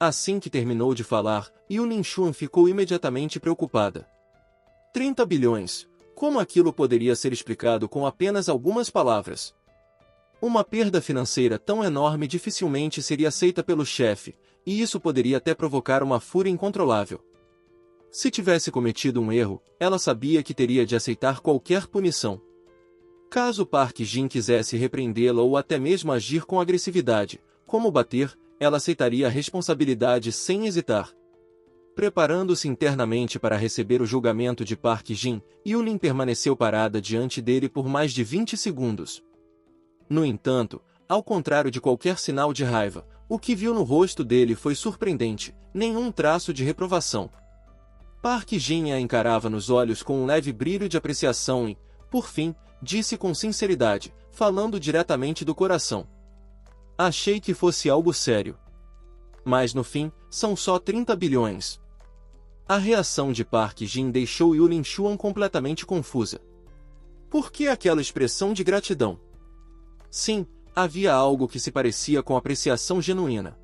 Assim que terminou de falar, Yu Lin-chuan ficou imediatamente preocupada. 30 bilhões. Como aquilo poderia ser explicado com apenas algumas palavras? Uma perda financeira tão enorme dificilmente seria aceita pelo chefe, e isso poderia até provocar uma fúria incontrolável. Se tivesse cometido um erro, ela sabia que teria de aceitar qualquer punição. Caso Park Jin quisesse repreendê-la ou até mesmo agir com agressividade, como bater, ela aceitaria a responsabilidade sem hesitar. Preparando-se internamente para receber o julgamento de Park Jin, Yulin permaneceu parada diante dele por mais de 20 segundos. No entanto, ao contrário de qualquer sinal de raiva, o que viu no rosto dele foi surpreendente, nenhum traço de reprovação. Park Jin a encarava nos olhos com um leve brilho de apreciação e, por fim, disse com sinceridade, falando diretamente do coração. Achei que fosse algo sério. Mas no fim, são só 30 bilhões. A reação de Park Jin deixou Yu Lin-chuan completamente confusa. Por que aquela expressão de gratidão? Sim, havia algo que se parecia com apreciação genuína.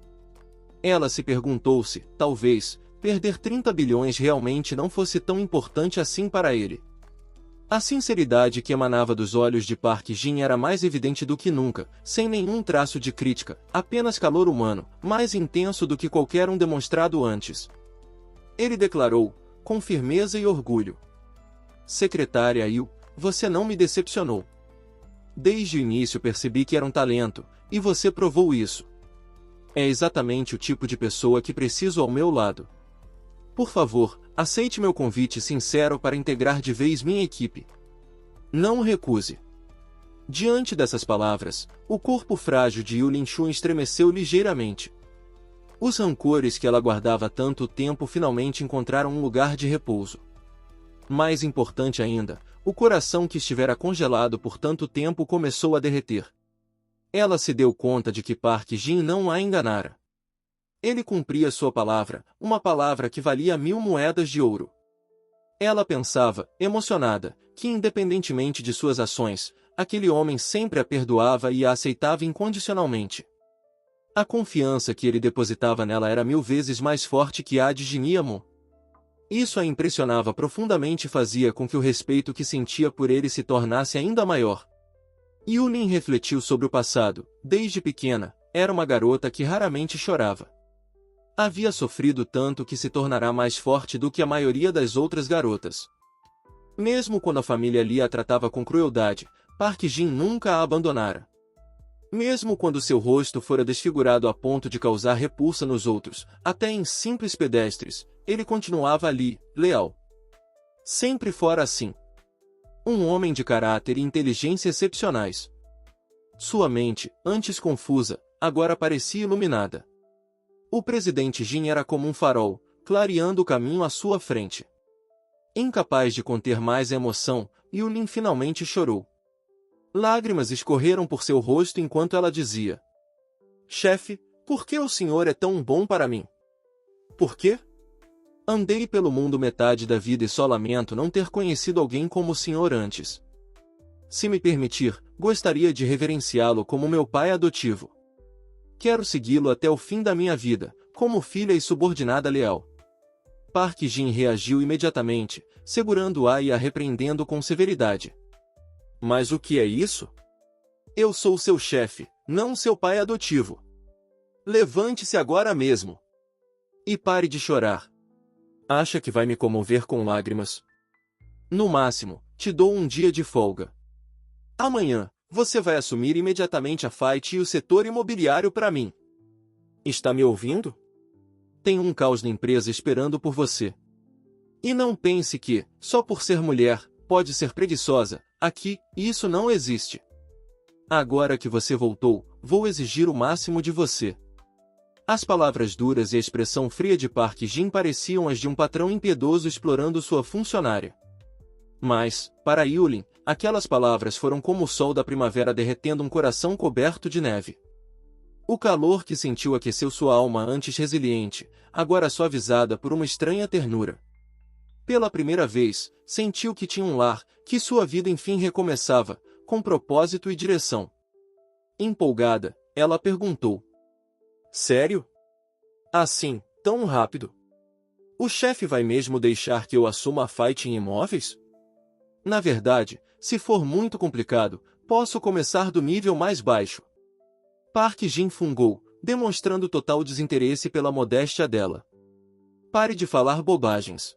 Ela se perguntou se, talvez, perder 30 bilhões realmente não fosse tão importante assim para ele. A sinceridade que emanava dos olhos de Park Jin era mais evidente do que nunca, sem nenhum traço de crítica, apenas calor humano, mais intenso do que qualquer um demonstrado antes. Ele declarou, com firmeza e orgulho. Secretária Yu, você não me decepcionou. Desde o início percebi que era um talento, e você provou isso. É exatamente o tipo de pessoa que preciso ao meu lado. Por favor, aceite meu convite sincero para integrar de vez minha equipe. Não o recuse. Diante dessas palavras, o corpo frágil de Yu Lin-chuan estremeceu ligeiramente. Os rancores que ela guardava há tanto tempo finalmente encontraram um lugar de repouso. Mais importante ainda, o coração que estivera congelado por tanto tempo começou a derreter. Ela se deu conta de que Park Jin não a enganara. Ele cumpria sua palavra, uma palavra que valia 1000 moedas de ouro. Ela pensava, emocionada, que independentemente de suas ações, aquele homem sempre a perdoava e a aceitava incondicionalmente. A confiança que ele depositava nela era 1000 vezes mais forte que a de Jin-Mo. Isso a impressionava profundamente e fazia com que o respeito que sentia por ele se tornasse ainda maior. Yulin refletiu sobre o passado. Desde pequena, era uma garota que raramente chorava. Havia sofrido tanto que se tornará mais forte do que a maioria das outras garotas. Mesmo quando a família Lee a tratava com crueldade, Park Jin nunca a abandonara. Mesmo quando seu rosto fora desfigurado a ponto de causar repulsa nos outros, até em simples pedestres, ele continuava ali, leal. Sempre fora assim. Um homem de caráter e inteligência excepcionais. Sua mente, antes confusa, agora parecia iluminada. O presidente Jin era como um farol, clareando o caminho à sua frente. Incapaz de conter mais a emoção, Yulin finalmente chorou. Lágrimas escorreram por seu rosto enquanto ela dizia: Chefe, por que o senhor é tão bom para mim? Por quê? Andei pelo mundo metade da vida e só lamento não ter conhecido alguém como o senhor antes. Se me permitir, gostaria de reverenciá-lo como meu pai adotivo. Quero segui-lo até o fim da minha vida, como filha e subordinada leal. Park Jin reagiu imediatamente, segurando-a e a repreendendo com severidade. Mas o que é isso? Eu sou seu chefe, não seu pai adotivo. Levante-se agora mesmo. E pare de chorar. Acha que vai me comover com lágrimas? No máximo, te dou um dia de folga. Amanhã, você vai assumir imediatamente a Fight e o setor imobiliário para mim. Está me ouvindo? Tem um caos na empresa esperando por você. E não pense que, só por ser mulher, pode ser preguiçosa. Aqui, isso não existe. Agora que você voltou, vou exigir o máximo de você. As palavras duras e a expressão fria de Park Jin pareciam as de um patrão impiedoso explorando sua funcionária. Mas, para Yulin, aquelas palavras foram como o sol da primavera derretendo um coração coberto de neve. O calor que sentiu aqueceu sua alma antes resiliente, agora suavizada por uma estranha ternura. Pela primeira vez, sentiu que tinha um lar, que sua vida enfim recomeçava, com propósito e direção. Empolgada, ela perguntou: Sério? Assim, tão rápido? O chefe vai mesmo deixar que eu assuma a fight em imóveis? Na verdade, se for muito complicado, posso começar do nível mais baixo. Park Jin fungou, demonstrando total desinteresse pela modéstia dela. Pare de falar bobagens.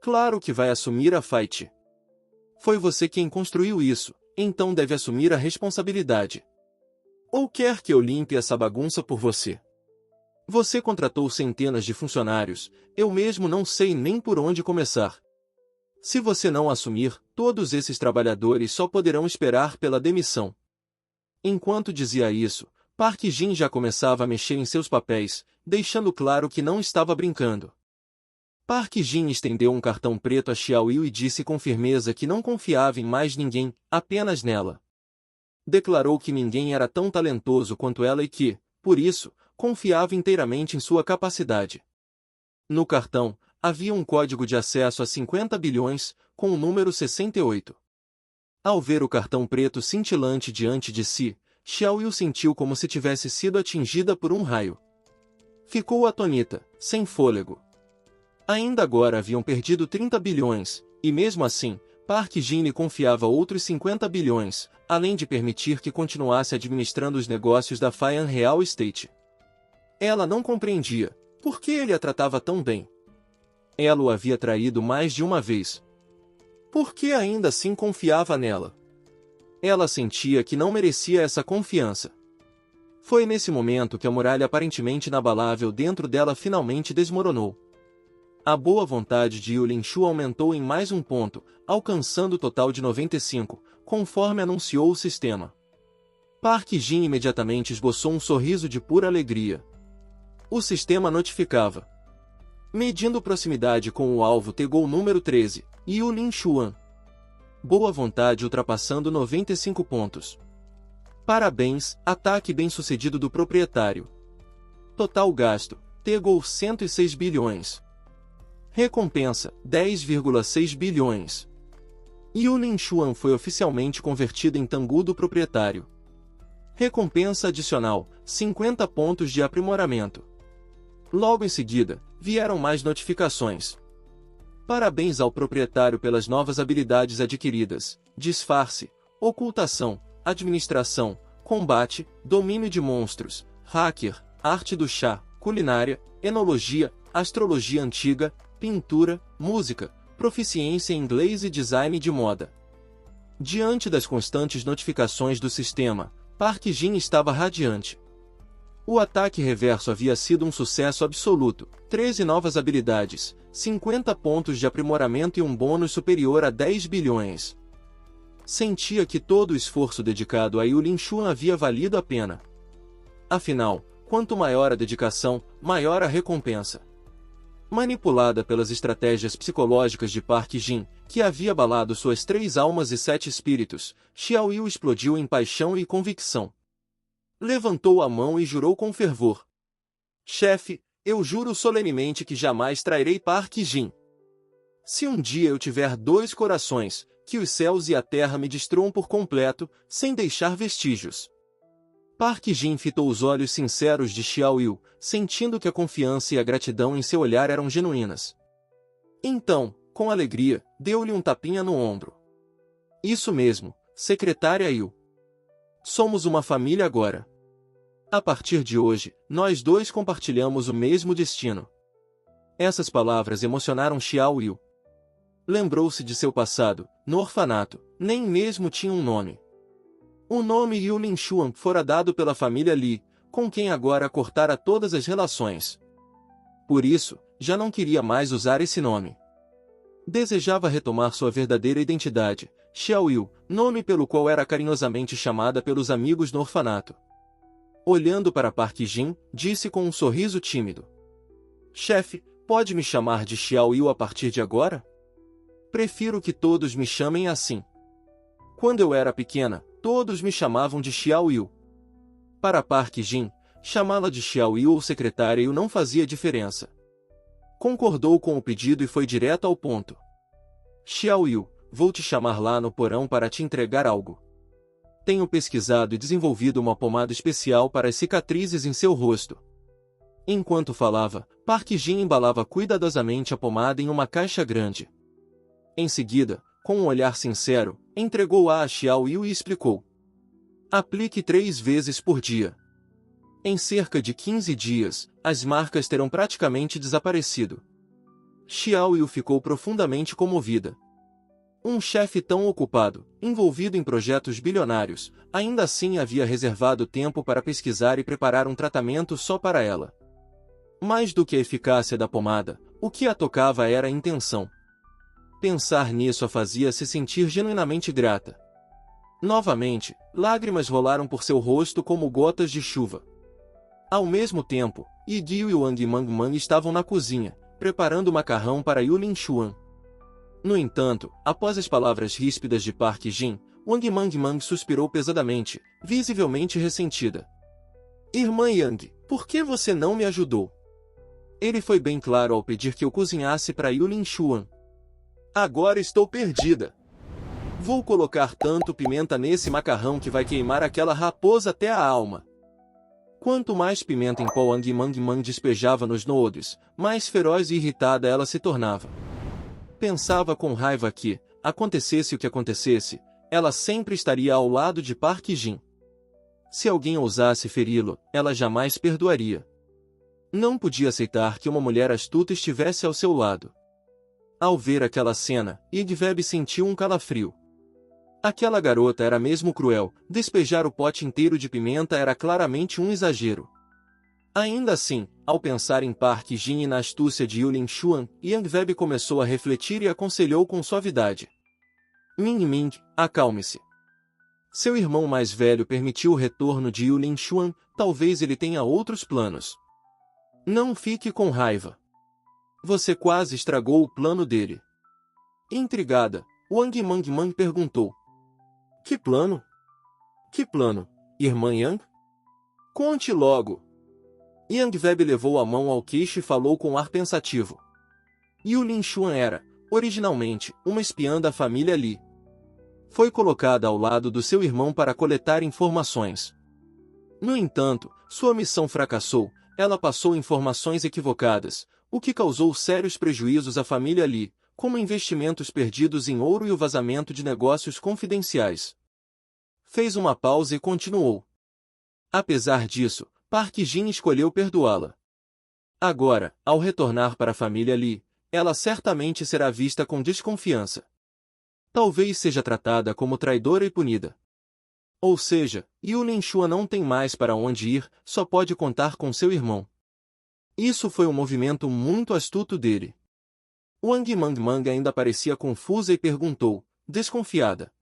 Claro que vai assumir a fight. Foi você quem construiu isso, então deve assumir a responsabilidade. Ou quer que eu limpe essa bagunça por você? Você contratou centenas de funcionários, eu mesmo não sei nem por onde começar. Se você não assumir, todos esses trabalhadores só poderão esperar pela demissão. Enquanto dizia isso, Park Jin já começava a mexer em seus papéis, deixando claro que não estava brincando. Park Jin estendeu um cartão preto a Xiao Yu e disse com firmeza que não confiava em mais ninguém, apenas nela. Declarou que ninguém era tão talentoso quanto ela e que, por isso, confiava inteiramente em sua capacidade. No cartão, havia um código de acesso a 50 bilhões, com o número 68. Ao ver o cartão preto cintilante diante de si, Xiao Yu sentiu como se tivesse sido atingida por um raio. Ficou atonita, sem fôlego. Ainda agora haviam perdido 30 bilhões, e mesmo assim, Park Jin lhe confiava outros 50 bilhões, além de permitir que continuasse administrando os negócios da Faian Real Estate. Ela não compreendia, por que ele a tratava tão bem. Ela o havia traído mais de uma vez. Por que ainda assim confiava nela? Ela sentia que não merecia essa confiança. Foi nesse momento que a muralha aparentemente inabalável dentro dela finalmente desmoronou. A boa vontade de Yu Linshu aumentou em mais um ponto, alcançando o total de 95, conforme anunciou o sistema. Park Jin imediatamente esboçou um sorriso de pura alegria. O sistema notificava. Medindo proximidade com o alvo Tegol número 13, Yu Linshuan. Boa vontade ultrapassando 95 pontos. Parabéns, ataque bem-sucedido do proprietário. Total gasto, Tegol 106 bilhões. Recompensa, 10,6 bilhões. Yu Linshuan foi oficialmente convertido em Tengu do proprietário. Recompensa adicional, 50 pontos de aprimoramento. Logo em seguida, vieram mais notificações. Parabéns ao proprietário pelas novas habilidades adquiridas: disfarce, ocultação, administração, combate, domínio de monstros, hacker, arte do chá, culinária, enologia, astrologia antiga, pintura, música, proficiência em inglês e design de moda. Diante das constantes notificações do sistema, Park Jin estava radiante. O ataque reverso havia sido um sucesso absoluto, 13 novas habilidades, 50 pontos de aprimoramento e um bônus superior a 10 bilhões. Sentia que todo o esforço dedicado a Yu Linshuan havia valido a pena. Afinal, quanto maior a dedicação, maior a recompensa. Manipulada pelas estratégias psicológicas de Park Jin, que havia abalado suas 3 almas e 7 espíritos, Xiao Yu explodiu em paixão e convicção. Levantou a mão e jurou com fervor. Chefe, eu juro solenemente que jamais trairei Park Jin. Se um dia eu tiver 2 corações, que os céus e a terra me destruam por completo, sem deixar vestígios. Park Jin fitou os olhos sinceros de Xiao Yu, sentindo que a confiança e a gratidão em seu olhar eram genuínas. Então, com alegria, deu-lhe um tapinha no ombro. Isso mesmo, secretária Yu. Somos uma família agora. A partir de hoje, nós dois compartilhamos o mesmo destino. Essas palavras emocionaram Xiao Yu. Lembrou-se de seu passado, no orfanato, nem mesmo tinha um nome. O nome Yu Linshuan fora dado pela família Li, com quem agora cortara todas as relações. Por isso, já não queria mais usar esse nome. Desejava retomar sua verdadeira identidade, Xiao Yu, nome pelo qual era carinhosamente chamada pelos amigos no orfanato. Olhando para Park Jin, disse com um sorriso tímido. Chefe, pode me chamar de Xiao Yu a partir de agora? Prefiro que todos me chamem assim. Quando eu era pequena, todos me chamavam de Xiao Yu. Para Park Jin, chamá-la de Xiao Yu ou secretária Yu não fazia diferença. Concordou com o pedido e foi direto ao ponto. Xiao Yu, vou te chamar lá no porão para te entregar algo. Tenho pesquisado e desenvolvido uma pomada especial para as cicatrizes em seu rosto. Enquanto falava, Park Jin embalava cuidadosamente a pomada em uma caixa grande. Em seguida, com um olhar sincero, entregou-a a Xiao Yu e explicou. Aplique 3 vezes por dia. Em cerca de 15 dias, as marcas terão praticamente desaparecido. Xiao Yu ficou profundamente comovida. Um chefe tão ocupado, envolvido em projetos bilionários, ainda assim havia reservado tempo para pesquisar e preparar um tratamento só para ela. Mais do que a eficácia da pomada, o que a tocava era a intenção. Pensar nisso a fazia se sentir genuinamente grata. Novamente, lágrimas rolaram por seu rosto como gotas de chuva. Ao mesmo tempo, Yi Dio e Wang Mangmang estavam na cozinha, preparando o macarrão para Yu Linshuan. No entanto, após as palavras ríspidas de Park Jin, Wang Mangmang suspirou pesadamente, visivelmente ressentida. Irmã Yang, por que você não me ajudou? Ele foi bem claro ao pedir que eu cozinhasse para Yu Linshuan. Agora estou perdida. Vou colocar tanto pimenta nesse macarrão que vai queimar aquela raposa até a alma. Quanto mais pimenta em pó Wang Mangmang despejava nos noodles, mais feroz e irritada ela se tornava. Pensava com raiva que, acontecesse o que acontecesse, ela sempre estaria ao lado de Park Jin. Se alguém ousasse feri-lo, ela jamais perdoaria. Não podia aceitar que uma mulher astuta estivesse ao seu lado. Ao ver aquela cena, Yigveb sentiu um calafrio. Aquela garota era mesmo cruel, despejar o pote inteiro de pimenta era claramente um exagero. Ainda assim, ao pensar em Park Jin e na astúcia de Yu Linshuan, Yigveb começou a refletir e aconselhou com suavidade. Ming Ming, acalme-se. Seu irmão mais velho permitiu o retorno de Yu Linshuan, talvez ele tenha outros planos. Não fique com raiva. Você quase estragou o plano dele. Intrigada, Wang Mangmang perguntou. Que plano? Que plano, irmã Yang? Conte logo. Yigveb levou a mão ao queixo e falou com ar pensativo. Yu Linshuan era, originalmente, uma espiã da família Li. Foi colocada ao lado do seu irmão para coletar informações. No entanto, sua missão fracassou, ela passou informações equivocadas, o que causou sérios prejuízos à família Li, como investimentos perdidos em ouro e o vazamento de negócios confidenciais. Fez uma pausa e continuou. Apesar disso, Park Jin escolheu perdoá-la. Agora, ao retornar para a família Li, ela certamente será vista com desconfiança. Talvez seja tratada como traidora e punida. Ou seja, Yu Linshuan não tem mais para onde ir, só pode contar com seu irmão. Isso foi um movimento muito astuto dele. Wang Mangmang ainda parecia confusa e perguntou, desconfiada.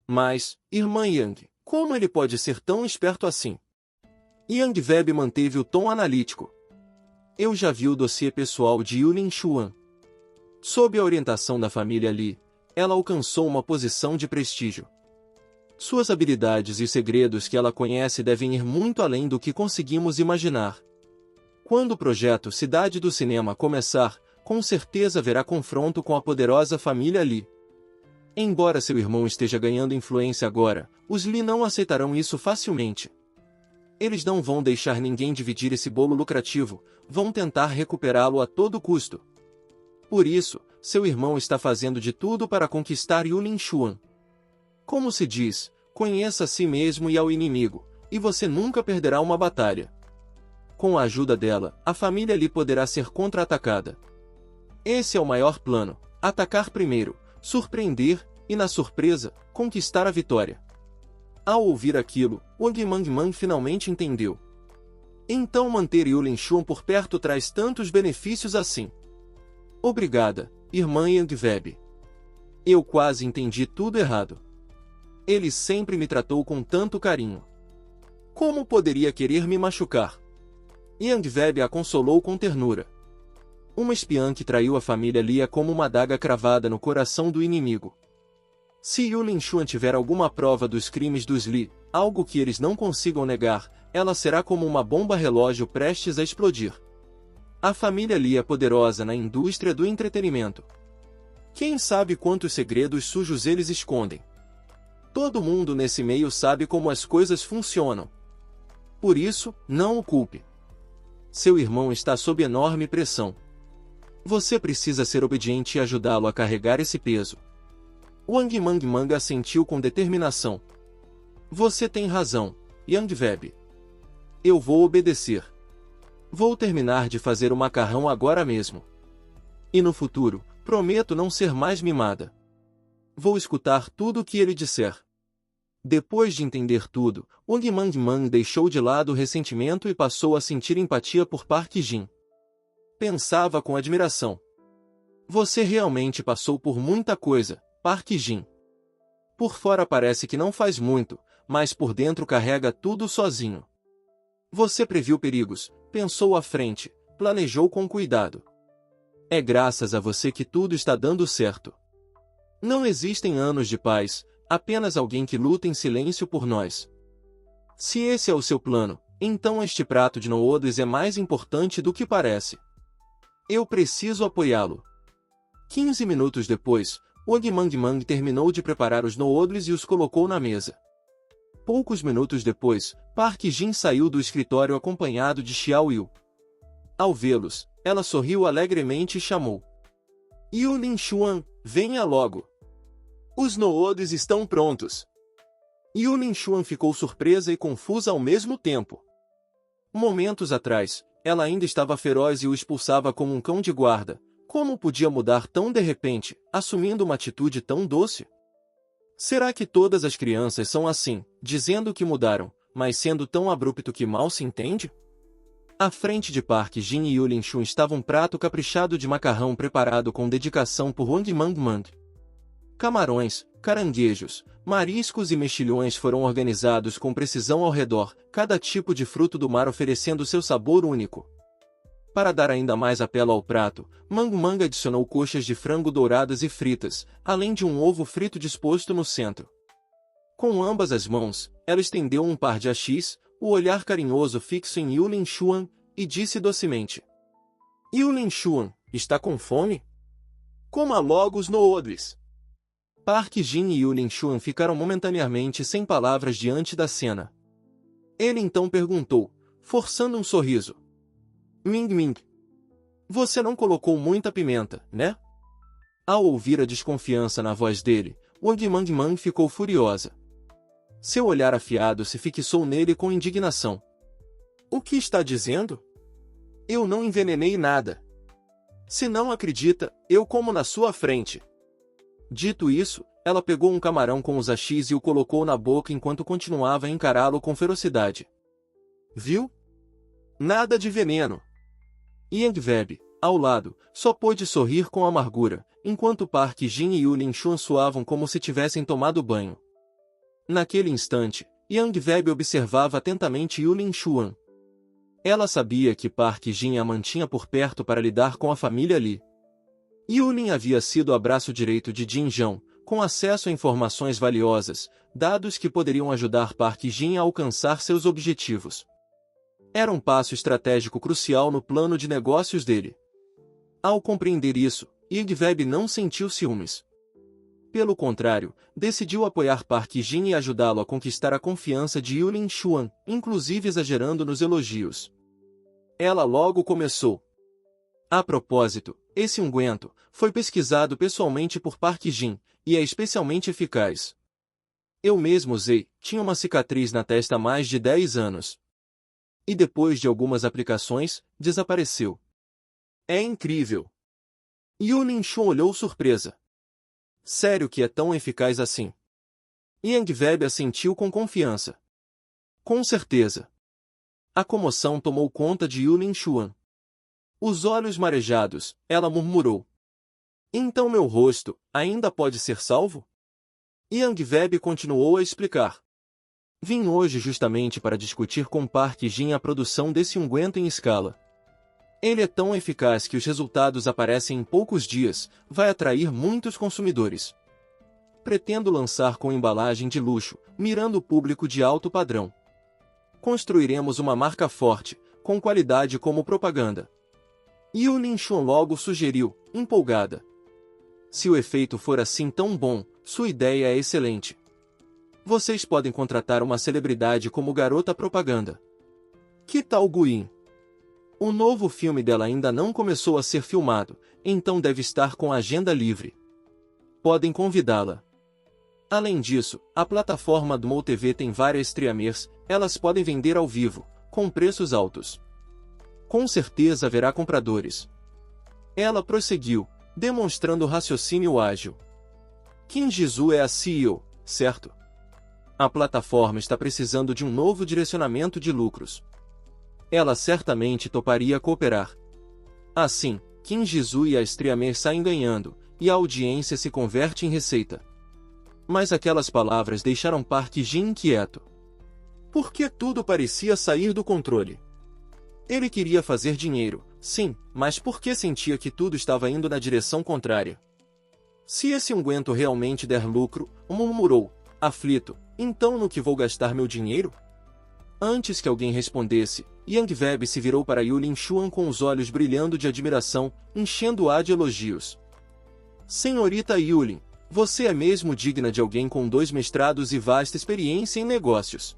Mas, irmã Yang, como ele pode ser tão esperto assim? Yigveb manteve o tom analítico. Eu já vi o dossiê pessoal de Yu Linshuan. Sob a orientação da família Li, ela alcançou uma posição de prestígio. Suas habilidades e segredos que ela conhece devem ir muito além do que conseguimos imaginar. Quando o projeto Cidade do Cinema começar, com certeza haverá confronto com a poderosa família Li. Embora seu irmão esteja ganhando influência agora, os Li não aceitarão isso facilmente. Eles não vão deixar ninguém dividir esse bolo lucrativo, vão tentar recuperá-lo a todo custo. Por isso, seu irmão está fazendo de tudo para conquistar Yu Linshuan. Como se diz, conheça a si mesmo e ao inimigo, e você nunca perderá uma batalha. Com a ajuda dela, a família Li poderá ser contra-atacada. Esse é o maior plano, atacar primeiro, surpreender, e na surpresa, conquistar a vitória. Ao ouvir aquilo, Wang Mangmang finalmente entendeu. Então manter Yu Linshuan por perto traz tantos benefícios assim. Obrigada, irmã Yigveb. Eu quase entendi tudo errado. Ele sempre me tratou com tanto carinho. Como poderia querer me machucar? Yigveb a consolou com ternura. Uma espiã que traiu a família Li é como uma adaga cravada no coração do inimigo. Se Yu Linshuan tiver alguma prova dos crimes dos Li, algo que eles não consigam negar, ela será como uma bomba relógio prestes a explodir. A família Li é poderosa na indústria do entretenimento. Quem sabe quantos segredos sujos eles escondem? Todo mundo nesse meio sabe como as coisas funcionam. Por isso, não o culpe. Seu irmão está sob enorme pressão. Você precisa ser obediente e ajudá-lo a carregar esse peso. Wang Mangmang assentiu com determinação. Você tem razão, Yang Web. Eu vou obedecer. Vou terminar de fazer o macarrão agora mesmo. E no futuro, prometo não ser mais mimada. Vou escutar tudo o que ele disser. Depois de entender tudo, Wang Mangmang deixou de lado o ressentimento e passou a sentir empatia por Park Jin. Pensava com admiração. Você realmente passou por muita coisa, Park Jin. Por fora parece que não faz muito, mas por dentro carrega tudo sozinho. Você previu perigos, pensou à frente, planejou com cuidado. É graças a você que tudo está dando certo. Não existem anos de paz, apenas alguém que luta em silêncio por nós. Se esse é o seu plano, então este prato de noodles é mais importante do que parece. Eu preciso apoiá-lo. 15 minutos depois, Wang Mangmang terminou de preparar os noodles e os colocou na mesa. Poucos minutos depois, Park Jin saiu do escritório acompanhado de Xiao Yu. Ao vê-los, ela sorriu alegremente e chamou. Yu Linshuan, venha logo. Os noodles estão prontos. Yu Linshuan ficou surpresa e confusa ao mesmo tempo. Momentos atrás, ela ainda estava feroz e o expulsava como um cão de guarda. Como podia mudar tão de repente, assumindo uma atitude tão doce? Será que todas as crianças são assim, dizendo que mudaram, mas sendo tão abrupto que mal se entende? À frente de Park Jin e Yu Linshuan estava um prato caprichado de macarrão preparado com dedicação por Wang Mangmang. Camarões, caranguejos, mariscos e mexilhões foram organizados com precisão ao redor, cada tipo de fruto do mar oferecendo seu sabor único. Para dar ainda mais apelo ao prato, Mangmang adicionou coxas de frango douradas e fritas, além de um ovo frito disposto no centro. Com ambas as mãos, ela estendeu um par de hashis, o olhar carinhoso fixo em Yu Linshuan, e disse docemente. Yu Linshuan, está com fome? Coma logo os noodles. Park Jin e Yu Linshuan ficaram momentaneamente sem palavras diante da cena. Ele então perguntou, forçando um sorriso. Ming, você não colocou muita pimenta, né? Ao ouvir a desconfiança na voz dele, Wang Mangmang ficou furiosa. Seu olhar afiado se fixou nele com indignação. O que está dizendo? Eu não envenenei nada. Se não acredita, eu como na sua frente. Dito isso, ela pegou um camarão com os hashis e o colocou na boca enquanto continuava a encará-lo com ferocidade. Viu? Nada de veneno. Yang Web, ao lado, só pôde sorrir com amargura, enquanto Park Jin e Yu Linshuan suavam como se tivessem tomado banho. Naquele instante, Yang Web observava atentamente Yu Linshuan. Ela sabia que Park Jin a mantinha por perto para lidar com a família Li. Yulin havia sido o braço direito de Jin Zhang, com acesso a informações valiosas, dados que poderiam ajudar Park Jin a alcançar seus objetivos. Era um passo estratégico crucial no plano de negócios dele. Ao compreender isso, Yang Web não sentiu ciúmes. Pelo contrário, decidiu apoiar Park Jin e ajudá-lo a conquistar a confiança de Yu Linshuan, inclusive exagerando nos elogios. Ela logo começou. A propósito, esse unguento foi pesquisado pessoalmente por Park Jin, e é especialmente eficaz. Eu mesmo usei, tinha uma cicatriz na testa há mais de 10 anos. E depois de algumas aplicações, desapareceu. É incrível. Yu Linshuan olhou surpresa. Sério que é tão eficaz assim? Yang Web assentiu com confiança. Com certeza. A comoção tomou conta de Yu Linshuan. Os olhos marejados, ela murmurou. Então meu rosto, ainda pode ser salvo? Yang Web continuou a explicar. Vim hoje justamente para discutir com Park Jin a produção desse unguento em escala. Ele é tão eficaz que os resultados aparecem em poucos dias, vai atrair muitos consumidores. Pretendo lançar com embalagem de luxo, mirando o público de alto padrão. Construiremos uma marca forte, com qualidade como propaganda. Yu Linshuan logo sugeriu, empolgada. Se o efeito for assim tão bom, sua ideia é excelente. Vocês podem contratar uma celebridade como garota propaganda. Que tal Guin? O novo filme dela ainda não começou a ser filmado, então deve estar com a agenda livre. Podem convidá-la. Além disso, a plataforma do MouTV tem várias streamers, elas podem vender ao vivo, com preços altos. Com certeza haverá compradores. Ela prosseguiu, demonstrando raciocínio ágil. Kim Jisoo é a CEO, certo? A plataforma está precisando de um novo direcionamento de lucros. Ela certamente toparia cooperar. Assim, Kim Jisoo e a streamer saem ganhando, e a audiência se converte em receita. Mas aquelas palavras deixaram Park Jin inquieto. Porque tudo parecia sair do controle. Ele queria fazer dinheiro, sim, mas por que sentia que tudo estava indo na direção contrária? Se esse unguento realmente der lucro, murmurou, aflito, então no que vou gastar meu dinheiro? Antes que alguém respondesse, Yang Web se virou para Yulin Xuan com os olhos brilhando de admiração, enchendo-a de elogios. Senhorita Yulin, você é mesmo digna de alguém com 2 mestrados e vasta experiência em negócios.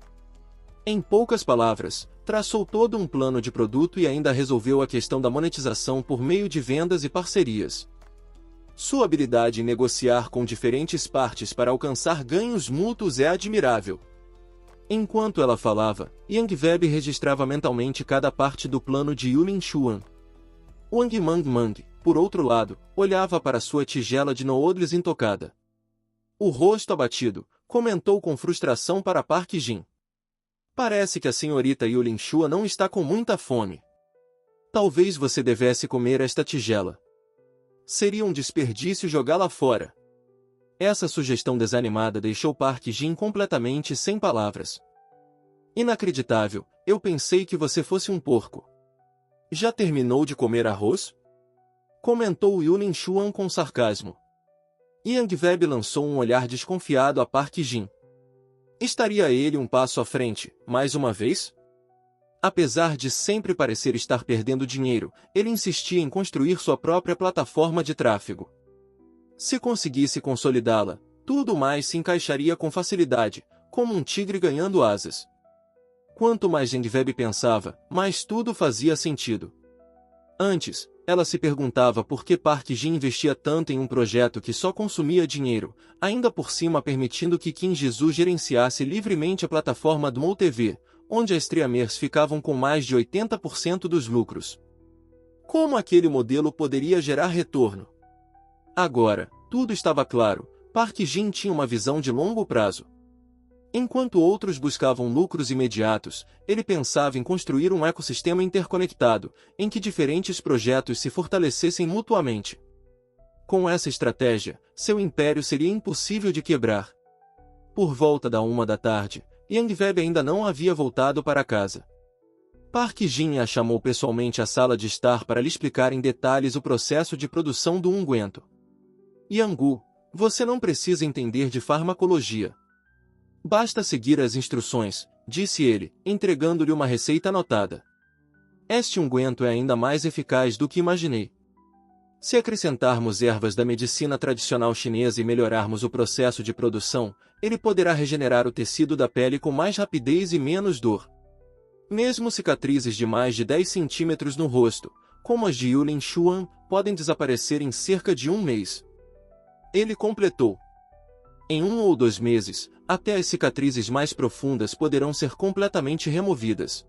Em poucas palavras, traçou todo um plano de produto e ainda resolveu a questão da monetização por meio de vendas e parcerias. Sua habilidade em negociar com diferentes partes para alcançar ganhos mútuos é admirável. Enquanto ela falava, Yang Web registrava mentalmente cada parte do plano de Yulin Xuan. Wang Mang Mang, por outro lado, olhava para sua tigela de noodles intocada. O rosto abatido, comentou com frustração para Park Jin. Parece que a senhorita Yulin Xuan não está com muita fome. Talvez você devesse comer esta tigela. Seria um desperdício jogá-la fora. Essa sugestão desanimada deixou Park Jin completamente sem palavras. Inacreditável, eu pensei que você fosse um porco. Já terminou de comer arroz? Comentou Yulin Xuan com sarcasmo. Yang Web lançou um olhar desconfiado a Park Jin. Estaria ele um passo à frente, mais uma vez? Apesar de sempre parecer estar perdendo dinheiro, ele insistia em construir sua própria plataforma de tráfego. Se conseguisse consolidá-la, tudo mais se encaixaria com facilidade, como um tigre ganhando asas. Quanto mais Yang Web pensava, mais tudo fazia sentido. Antes, ela se perguntava por que Park Jin investia tanto em um projeto que só consumia dinheiro, ainda por cima permitindo que Kim Jisoo gerenciasse livremente a plataforma do MouTV, onde as streamers ficavam com mais de 80% dos lucros. Como aquele modelo poderia gerar retorno? Agora, tudo estava claro, Park Jin tinha uma visão de longo prazo. Enquanto outros buscavam lucros imediatos, ele pensava em construir um ecossistema interconectado, em que diferentes projetos se fortalecessem mutuamente. Com essa estratégia, seu império seria impossível de quebrar. Por volta da 1 da tarde, Yang Web ainda não havia voltado para casa. Park Jin a chamou pessoalmente à sala de estar para lhe explicar em detalhes o processo de produção do unguento. Yang-gu, você não precisa entender de farmacologia. Basta seguir as instruções, disse ele, entregando-lhe uma receita anotada. Este unguento é ainda mais eficaz do que imaginei. Se acrescentarmos ervas da medicina tradicional chinesa e melhorarmos o processo de produção, ele poderá regenerar o tecido da pele com mais rapidez e menos dor. Mesmo cicatrizes de mais de 10 centímetros no rosto, como as de Yulin Xuan, podem desaparecer em cerca de 1 mês. Ele completou. Em 1 ou 2 meses, até as cicatrizes mais profundas poderão ser completamente removidas.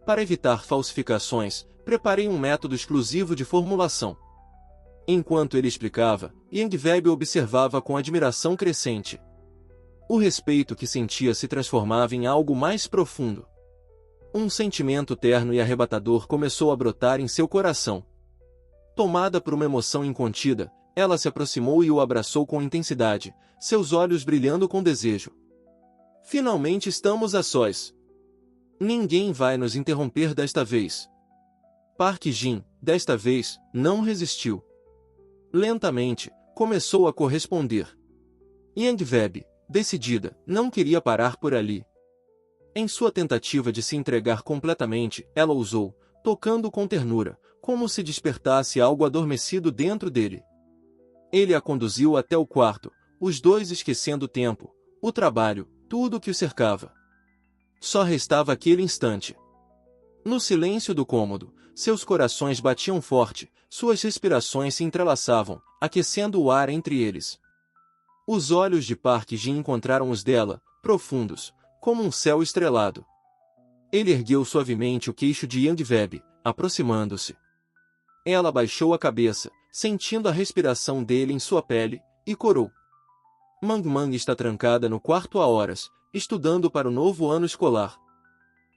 Para evitar falsificações, preparei um método exclusivo de formulação. Enquanto ele explicava, Yang Web observava com admiração crescente. O respeito que sentia se transformava em algo mais profundo. Um sentimento terno e arrebatador começou a brotar em seu coração. Tomada por uma emoção incontida, ela se aproximou e o abraçou com intensidade, seus olhos brilhando com desejo. Finalmente estamos a sós. Ninguém vai nos interromper desta vez. Park Jin, desta vez, não resistiu. Lentamente, começou a corresponder. Yang Web, decidida, não queria parar por ali. Em sua tentativa de se entregar completamente, ela ousou, tocando com ternura, como se despertasse algo adormecido dentro dele. Ele a conduziu até o quarto, os dois esquecendo o tempo, o trabalho, tudo o que o cercava. Só restava aquele instante. No silêncio do cômodo, seus corações batiam forte, suas respirações se entrelaçavam, aquecendo o ar entre eles. Os olhos de Park Jin encontraram os dela, profundos, como um céu estrelado. Ele ergueu suavemente o queixo de Yangweb, aproximando-se. Ela baixou a cabeça, sentindo a respiração dele em sua pele, e corou. Mang Mang está trancada no quarto há horas, estudando para o novo ano escolar.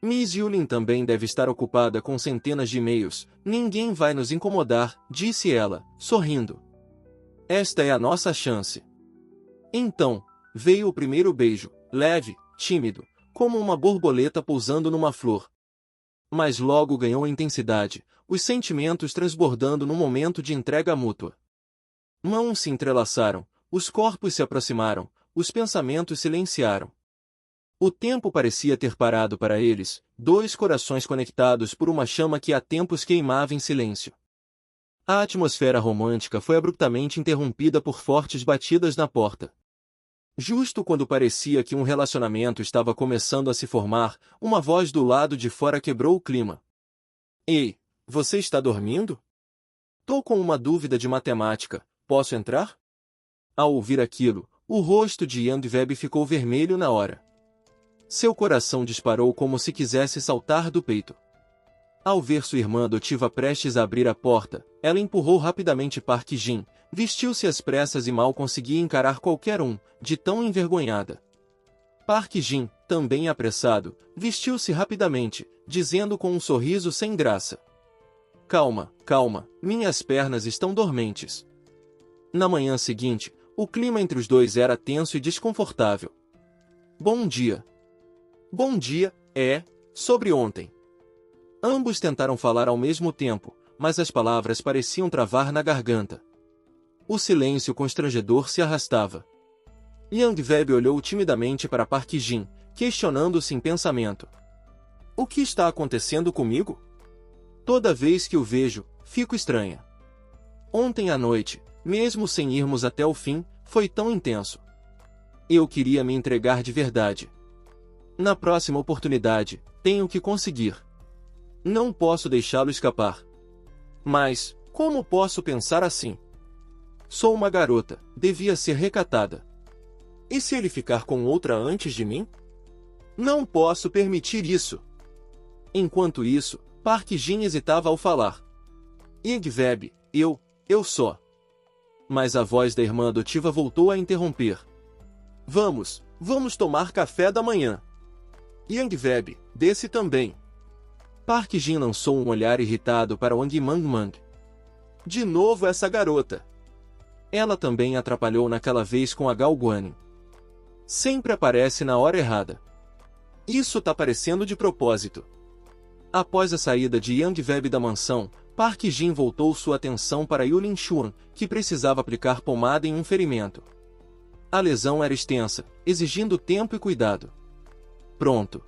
Miss Yulin também deve estar ocupada com centenas de e-mails. Ninguém vai nos incomodar, disse ela, sorrindo. Esta é a nossa chance. Então, veio o primeiro beijo, leve, tímido, como uma borboleta pousando numa flor. Mas logo ganhou intensidade, os sentimentos transbordando num momento de entrega mútua. Mãos se entrelaçaram, os corpos se aproximaram, os pensamentos silenciaram. O tempo parecia ter parado para eles, dois corações conectados por uma chama que há tempos queimava em silêncio. A atmosfera romântica foi abruptamente interrompida por fortes batidas na porta. Justo quando parecia que um relacionamento estava começando a se formar, uma voz do lado de fora quebrou o clima. Ei, você está dormindo? Tô com uma dúvida de matemática, posso entrar? Ao ouvir aquilo, o rosto de Yangweb ficou vermelho na hora. Seu coração disparou como se quisesse saltar do peito. Ao ver sua irmã adotiva prestes a abrir a porta, ela empurrou rapidamente Park Jin, vestiu-se às pressas e mal conseguia encarar qualquer um, de tão envergonhada. Park Jin, também apressado, vestiu-se rapidamente, dizendo com um sorriso sem graça. Calma, calma, minhas pernas estão dormentes. Na manhã seguinte, o clima entre os dois era tenso e desconfortável. Bom dia. Bom dia, sobre ontem. Ambos tentaram falar ao mesmo tempo, mas as palavras pareciam travar na garganta. O silêncio constrangedor se arrastava. Yangweb olhou timidamente para Park Jin, questionando-se em pensamento. O que está acontecendo comigo? Toda vez que o vejo, fico estranha. Ontem à noite, mesmo sem irmos até o fim, foi tão intenso. Eu queria me entregar de verdade. Na próxima oportunidade, tenho que conseguir. Não posso deixá-lo escapar. Mas, como posso pensar assim? Sou uma garota, devia ser recatada. E se ele ficar com outra antes de mim? Não posso permitir isso. Enquanto isso, Park Jin hesitava ao falar. Yangweb, eu só. Mas a voz da irmã adotiva voltou a interromper. Vamos tomar café da manhã. Yangweb, desce também. Park Jin lançou um olhar irritado para Wang Mang Mang. De novo essa garota. Ela também atrapalhou naquela vez com a Gao Guanin. Sempre aparece na hora errada. Isso tá parecendo de propósito. Após a saída de Yangweb da mansão, Park Jin voltou sua atenção para Yulin Xuan, que precisava aplicar pomada em um ferimento. A lesão era extensa, exigindo tempo e cuidado. Pronto.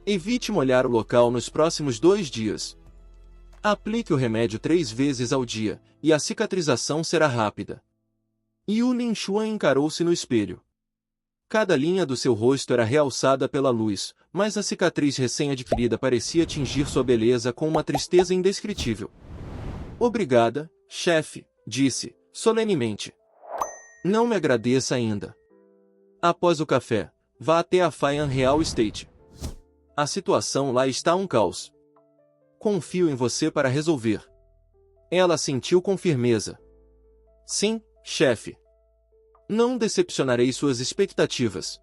Evite molhar o local nos próximos 2 dias. Aplique o remédio 3 vezes ao dia, e a cicatrização será rápida. Yulin Xuan encarou-se no espelho. Cada linha do seu rosto era realçada pela luz, mas a cicatriz recém-adquirida parecia tingir sua beleza com uma tristeza indescritível. Obrigada, chefe, disse, solenemente. Não me agradeça ainda. Após o café, vá até a Faian Real Estate. A situação lá está um caos. Confio em você para resolver. Ela assentiu com firmeza. Sim, chefe. Não decepcionarei suas expectativas.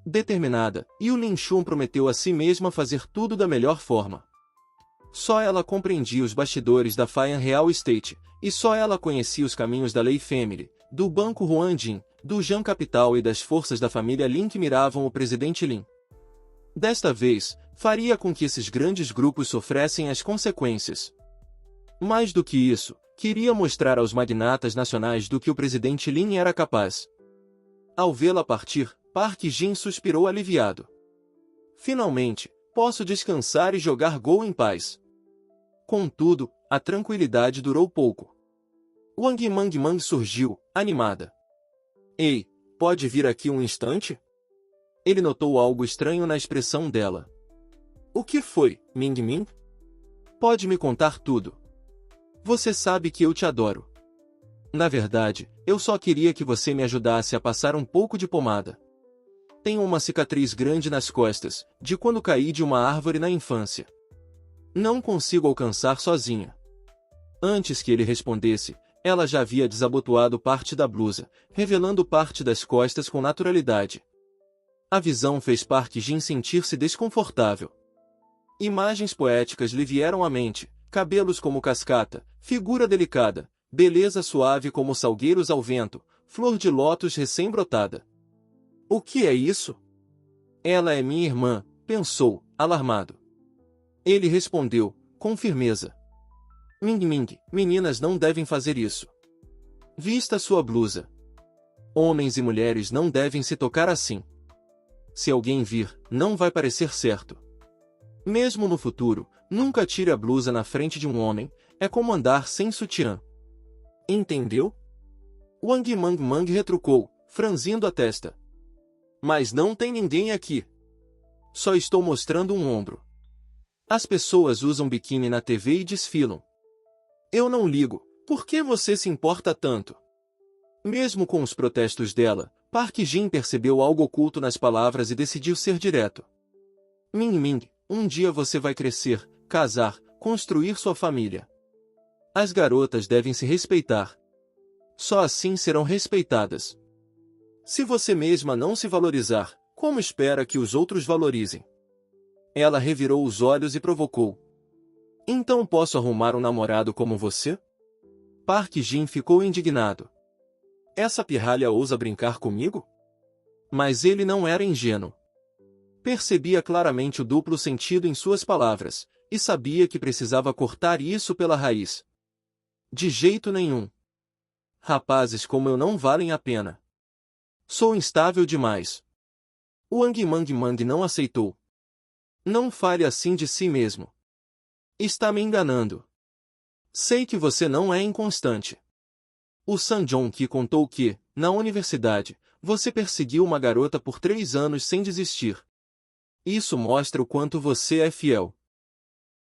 Determinada, Yulin Xuan prometeu a si mesma fazer tudo da melhor forma. Só ela compreendia os bastidores da Faian Real Estate, e só ela conhecia os caminhos da Lei Family, do Banco Huanjin, do Jian Capital e das forças da família Lin que miravam o presidente Lin. Desta vez, faria com que esses grandes grupos sofressem as consequências. Mais do que isso, queria mostrar aos magnatas nacionais do que o presidente Lin era capaz. Ao vê-la partir, Park Jin suspirou aliviado. Finalmente, posso descansar e jogar Go em paz. Contudo, a tranquilidade durou pouco. Wang Mang Mang surgiu, animada. Ei, pode vir aqui um instante? Ele notou algo estranho na expressão dela. O que foi, Ming Ming? Pode me contar tudo. Você sabe que eu te adoro. Na verdade, eu só queria que você me ajudasse a passar um pouco de pomada. Tenho uma cicatriz grande nas costas, de quando caí de uma árvore na infância. Não consigo alcançar sozinha. Antes que ele respondesse, ela já havia desabotoado parte da blusa, revelando parte das costas com naturalidade. A visão fez Park Jin sentir-se desconfortável. Imagens poéticas lhe vieram à mente, cabelos como cascata, figura delicada, beleza suave como salgueiros ao vento, flor de lótus recém-brotada. O que é isso? Ela é minha irmã, pensou, alarmado. Ele respondeu, com firmeza. Ming Ming, meninas não devem fazer isso. Vista sua blusa. Homens e mulheres não devem se tocar assim. Se alguém vir, não vai parecer certo. Mesmo no futuro, nunca tire a blusa na frente de um homem, é como andar sem sutiã. Entendeu? Wang Mang Mang retrucou, franzindo a testa. Mas não tem ninguém aqui. Só estou mostrando um ombro. As pessoas usam biquíni na TV e desfilam. Eu não ligo, por que você se importa tanto? Mesmo com os protestos dela, Park Jin percebeu algo oculto nas palavras e decidiu ser direto. Ming Ming, um dia você vai crescer, casar, construir sua família. As garotas devem se respeitar. Só assim serão respeitadas. Se você mesma não se valorizar, como espera que os outros valorizem? Ela revirou os olhos e provocou. Então posso arrumar um namorado como você? Park Jin ficou indignado. Essa pirralha ousa brincar comigo? Mas ele não era ingênuo. Percebia claramente o duplo sentido em suas palavras, e sabia que precisava cortar isso pela raiz. De jeito nenhum. Rapazes como eu não valem a pena. Sou instável demais. Wang Mang Mang não aceitou. Não fale assim de si mesmo. Está me enganando. Sei que você não é inconstante. O San Jong-ki contou que, na universidade, você perseguiu uma garota por 3 anos sem desistir. Isso mostra o quanto você é fiel.